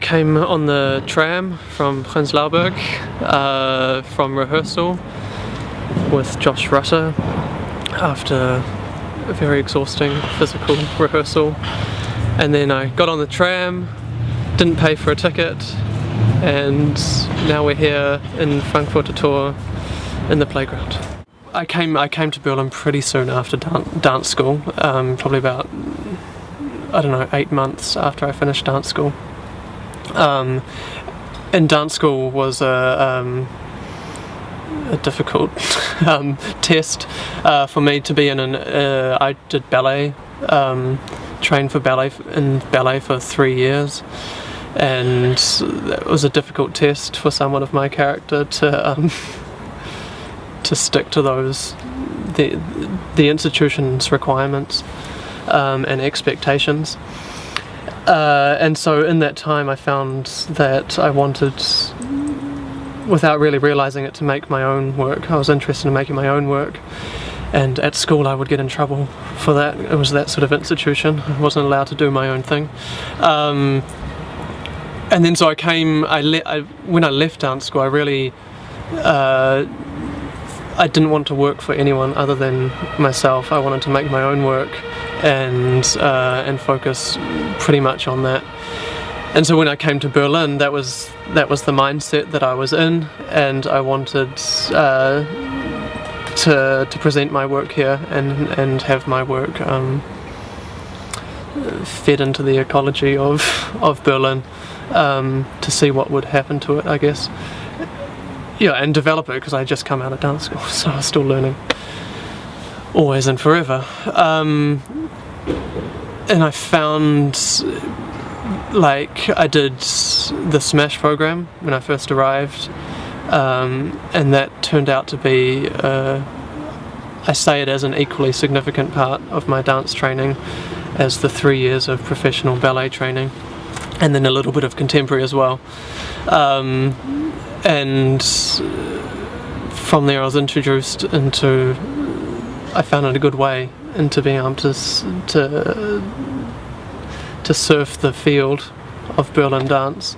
came on the tram from Prenzlauberg from rehearsal with Josh Rutter after a very exhausting physical rehearsal, and then I got on the tram, didn't pay for a ticket, and now we're here in Frankfurter Tor in the playground. I came to Berlin pretty soon after dance school, probably about, I don't know, 8 months after I finished dance school. And dance school was a difficult test for me to be in. I did ballet, trained for ballet for 3 years, and it was a difficult test for someone of my character to stick to those the institution's requirements and expectations. And so in that time I found that I wanted, without really realising it, to make my own work. I was interested in making my own work, and at school I would get in trouble for that. It was that sort of institution. I wasn't allowed to do my own thing. And then so when I left dance school, I really I didn't want to work for anyone other than myself. I wanted to make my own work and focus pretty much on that. And so when I came to Berlin, that was the mindset that I was in, and I wanted to present my work here and have my work fed into the ecology of Berlin, to see what would happen to it, I guess. Yeah, and develop it, because I just come out of dance school, so I was still learning, always and forever. And I found, like, I did the Smash program when I first arrived, and that turned out to be, I say it as an equally significant part of my dance training as the 3 years of professional ballet training, and then a little bit of contemporary as well. And from there I was introduced into, I found it a good way into being able to surf the field of Berlin dance,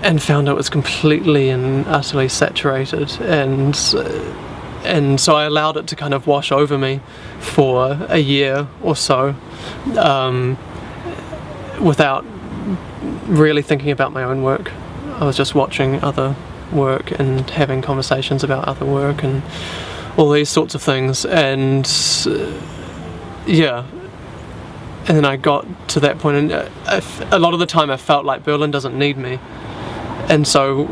and found it was completely and utterly saturated, and so I allowed it to kind of wash over me for a year or so, without really thinking about my own work. I was just watching other work and having conversations about other work and all these sorts of things, and yeah. And then I got to that point, and a lot of the time I felt like Berlin doesn't need me. And so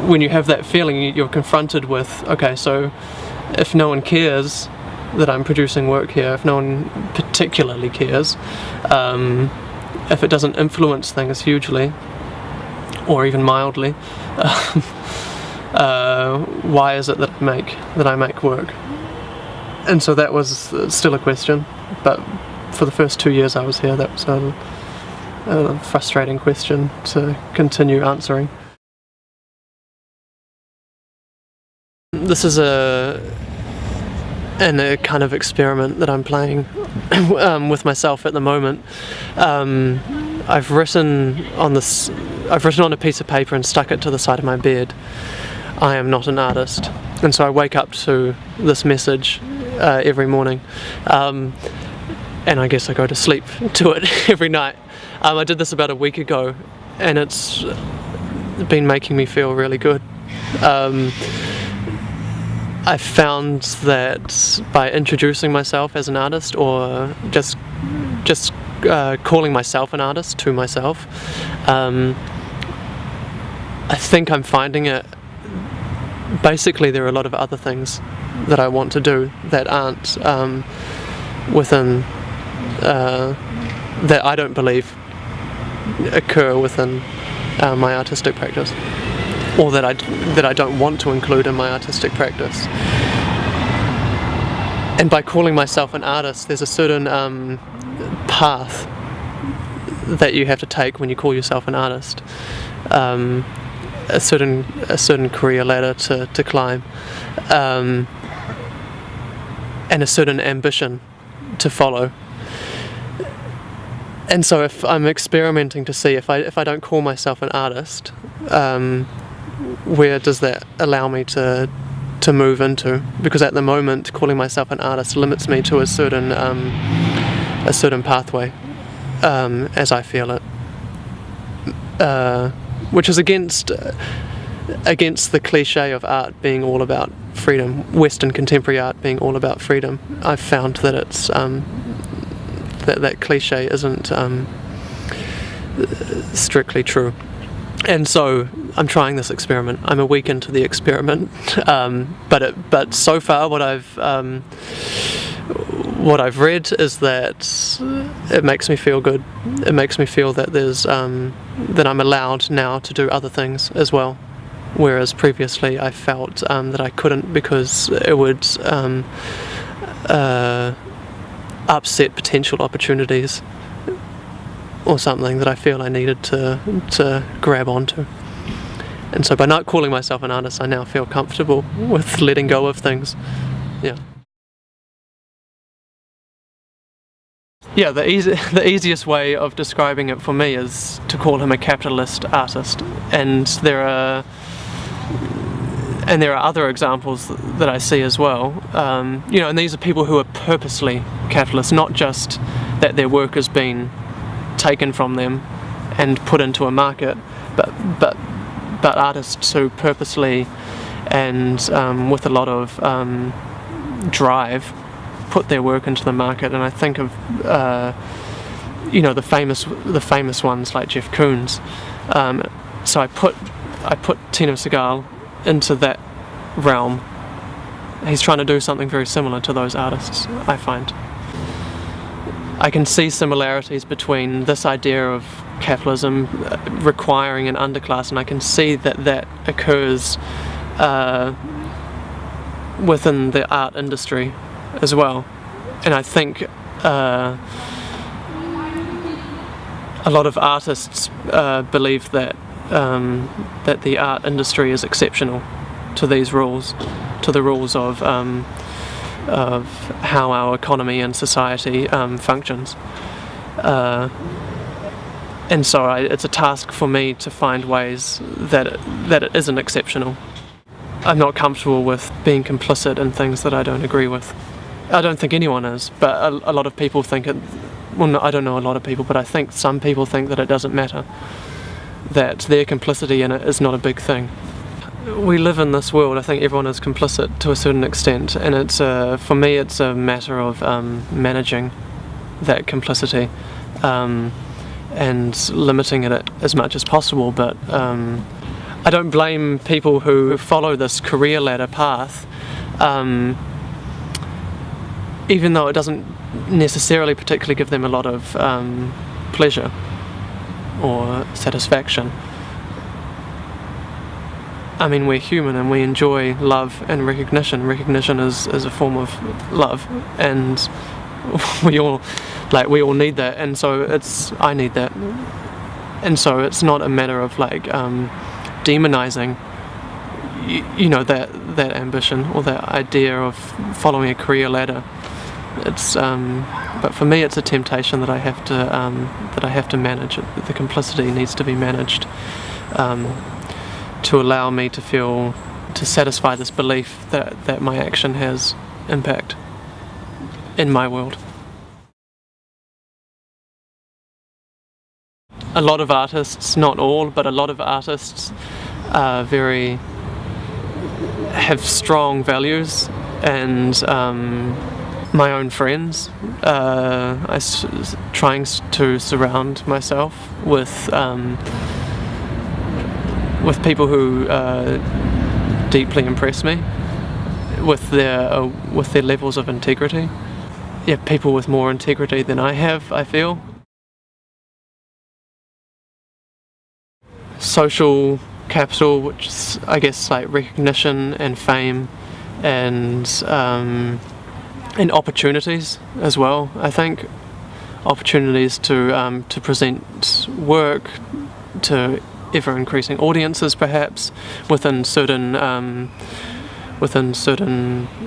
when you have that feeling, you're confronted with, okay, so if no one cares that I'm producing work here, if no one particularly cares, if it doesn't influence things hugely, or even mildly, why is it that I make work? And so that was still a question, but for the first 2 years I was here, that was a frustrating question to continue answering. This is a kind of experiment that I'm playing with myself at the moment. I've written on a piece of paper and stuck it to the side of my bed, I am not an artist. And so I wake up to this message every morning, and I guess I go to sleep to it every night. I did this about a week ago, and it's been making me feel really good. I found that by introducing myself as an artist, or just calling myself an artist to myself, I think I'm finding it. Basically, there are a lot of other things that I want to do that aren't within, that I don't believe occur within my artistic practice, or that I don't want to include in my artistic practice. And by calling myself an artist, there's a certain path that you have to take when you call yourself an artist, a certain career ladder to climb, and a certain ambition to follow. And so if I'm experimenting to see if I don't call myself an artist, where does that allow me to move into? Because at the moment, calling myself an artist limits me to a certain pathway, as I feel it, which is against the cliche of art being all about freedom, Western contemporary art being all about freedom. I've found that it's that cliche isn't strictly true. And so I'm trying this experiment. I'm a week into the experiment, but so far what I've read is that it makes me feel good. It makes me feel that that I'm allowed now to do other things as well, whereas previously I felt that I couldn't because it would upset potential opportunities or something that I feel I needed to grab onto. And so by not calling myself an artist, I now feel comfortable with letting go of things. Yeah. Yeah, the easiest way of describing it for me is to call him a capitalist artist, and there are other examples that I see as well. And these are people who are purposely capitalist, not just that their work has been taken from them and put into a market, but artists who purposely and with a lot of drive put their work into the market. And I think of the famous ones like Jeff Koons. So I put Tino Sehgal into that realm. He's trying to do something very similar to those artists, I find. I can see similarities between this idea of capitalism requiring an underclass, and I can see that occurs within the art industry as well. And I think a lot of artists believe that the art industry is exceptional to these rules, to the rules of how our economy and society functions. And so it's a task for me to find ways that it isn't exceptional. I'm not comfortable with being complicit in things that I don't agree with. I don't think anyone is, but a lot of people think it. Well, no, I don't know a lot of people, but I think some people think that it doesn't matter, that their complicity in it is not a big thing. We live in this world. I think everyone is complicit to a certain extent, and it's for me it's a matter of managing that complicity and limiting it as much as possible. But I don't blame people who follow this career ladder path, even though it doesn't necessarily particularly give them a lot of pleasure or satisfaction. I mean, we're human and we enjoy love and recognition. Recognition is a form of love, and we all need that, and so I need that. And so it's not a matter of demonizing that ambition or that idea of following a career ladder. It's but for me it's a temptation that I have to manage. The complicity needs to be managed to allow me to satisfy this belief that my action has impact in my world. A lot of artists, not all, but a lot of artists have strong values, and my own friends, trying to surround myself with people who deeply impress me with their levels of integrity. Yeah, people with more integrity than I have, I feel. Social capital, which is, I guess, like recognition and fame and opportunities as well. I think opportunities to present work to ever increasing audiences, perhaps within certain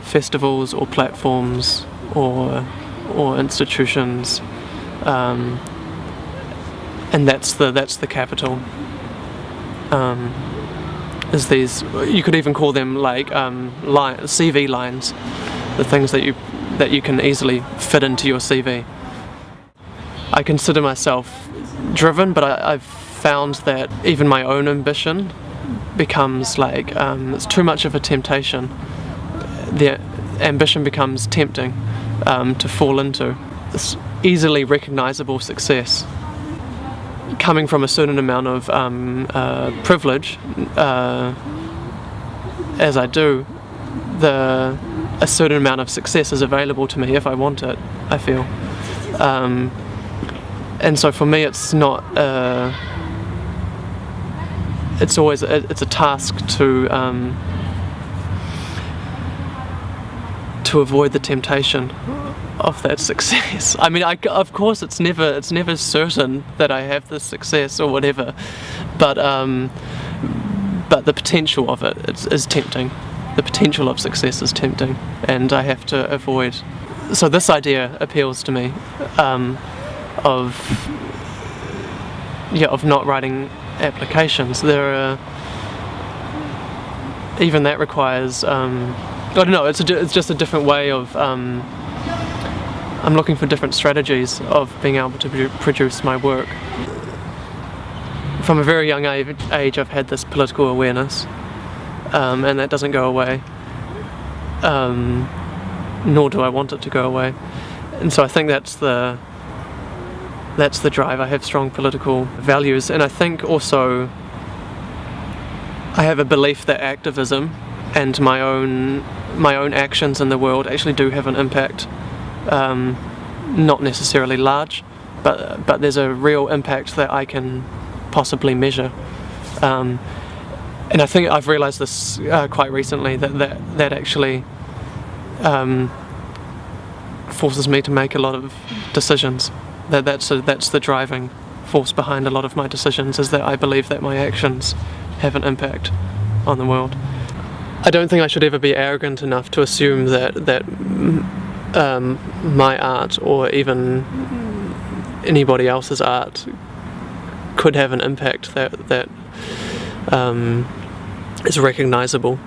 festivals or platforms or institutions, and that's the capital. Is these, you could even call them like CV lines, the things that you can easily fit into your CV. I consider myself driven, but I've found that even my own ambition becomes like it's too much of a temptation. The ambition becomes tempting to fall into. This easily recognizable success, coming from a certain amount of privilege, as I do, a certain amount of success is available to me if I want it, I feel. And so for me it's not, it's always, it's a task to avoid the temptation of that success. I mean, of course it's never certain that I have this success or whatever, but the potential of it is tempting. The potential of success is tempting, and I have to avoid. So this idea appeals to me, of not writing applications. Even that requires, I don't know, it's just a different way of, I'm looking for different strategies of being able to produce my work. From a very young age I've had this political awareness, and that doesn't go away, nor do I want it to go away. And so I think that's the drive. I have strong political values, and I think also I have a belief that activism and my own actions in the world actually do have an impact. Not necessarily large, but there's a real impact that I can possibly measure. And I think I've realised this quite recently, that actually forces me to make a lot of decisions. That's the driving force behind a lot of my decisions, is that I believe that my actions have an impact on the world. I don't think I should ever be arrogant enough to assume that my art, or even anybody else's art, could have an impact that is recognisable.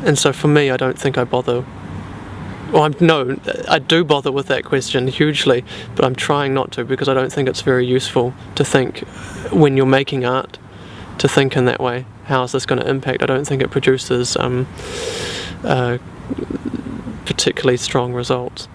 And so for me, I don't think I bother. Well, I do bother with that question hugely, but I'm trying not to, because I don't think it's very useful to think, when you're making art, to think in that way. How is this going to impact? I don't think it produces particularly strong results.